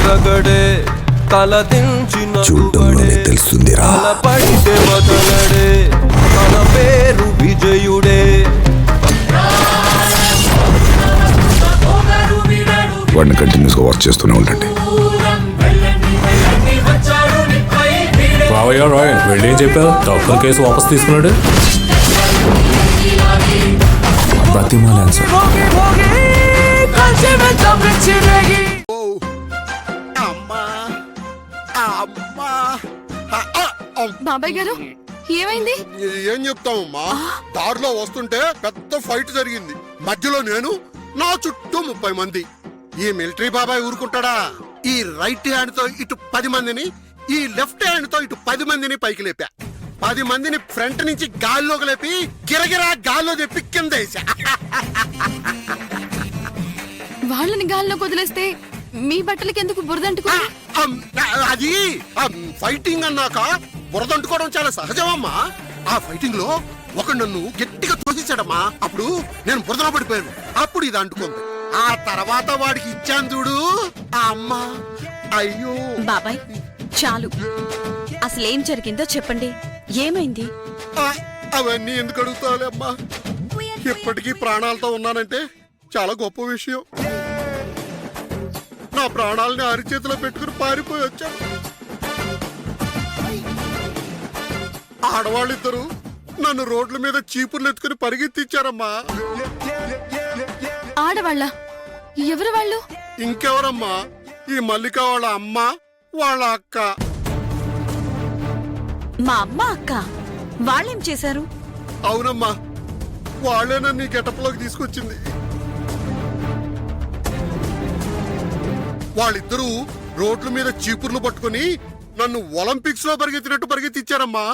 రగడే తలదించిన చూడ్డంలోనే తెలుస్తుందిరా. పడితే వదలడే తన పేరు విజయుడే. వాడిని కంటిన్యూస్గా వర్క్ చేస్తూనే ఉండండి. బావయ్య రాయ్ వెళ్ళేం చెప్పావు? డాక్టర్ కేసు వాపస్ తీసుకున్నాడు. ప్రతిమాలాన్ సార్. బాబాయ్ గారు ఏమైంది? ఏం చెప్తామమ్మా, దారిలో వస్తుంటే పెద్ద ఫైట్ జరిగింది. మధ్యలో నేను, నా చుట్టూ 30 మంది. ఈ మిలిటరీ బాబాయ్ ఊరుకుంటాడా? ఈ రైట్ హ్యాండ్ తో ఇటు 10 మందిని, ఈ లెఫ్ట్ హ్యాండ్ తో ఇటు 10 మందిని పైకి లేపా. 10 మందిని ఫ్రంట్ నుంచి గాల్లోకి లేపి గిరగిరా గాల్లో తెప్పి కింద వేసా. వాళ్ళని గాల్లోకి వదిలేస్తే మీ బట్టలకి ఎందుకు బురదంటుకో? అది ఫైటింగ్ అన్నాక బురదంటుకోవడం చాలా సహజమమ్మా. ఆ ఫైటింగ్ లో ఒక నన్ను గట్టిగా తోసేశాడమ్మా. అప్పుడు నేను బురదలో పడిపోయాను. అప్పుడు ఇది అంటుకుంది. ఆ తర్వాత వాడికి ఇచ్చాను చూడు ఆ అమ్మ. అయ్యో బాబాయ్ చాలు, అసలేం జరిగిందో చెప్పండి. ఏమైంది? అవన్నీ ఎందుకు అడుగుతావులే అమ్మా. ఇప్పటికీ ప్రాణాలతో ఉన్నానంటే చాలా గొప్ప విషయం. నా ప్రాణాలని అరిచేతిలో పెట్టుకుని పారిపోయి వచ్చాను. ఆడవాళ్ళిద్దరూ నన్ను రోడ్ల మీద చీపుర్లు ఎత్తుకుని పరిగెత్తిచ్చారమ్మా. ఆడవాళ్ళ? ఎవరు వాళ్ళు? ఇంకెవరమ్మా, ఈ మల్లిక వాళ్ళ అమ్మ, వాళ్ళ అక్క. మా అమ్మ అక్క వాళ్ళేం చేశారు? అవునమ్మా, వాళ్ళేనా నీ గెటప్లోకి తీసుకొచ్చింది. వాళ్ళిద్దరూ రోడ్ల మీద చీపుర్లు పట్టుకుని నన్ను ఒలింపిక్స్ లో పరిగెత్తినట్టు పరిగెత్తిచ్చారమ్మా.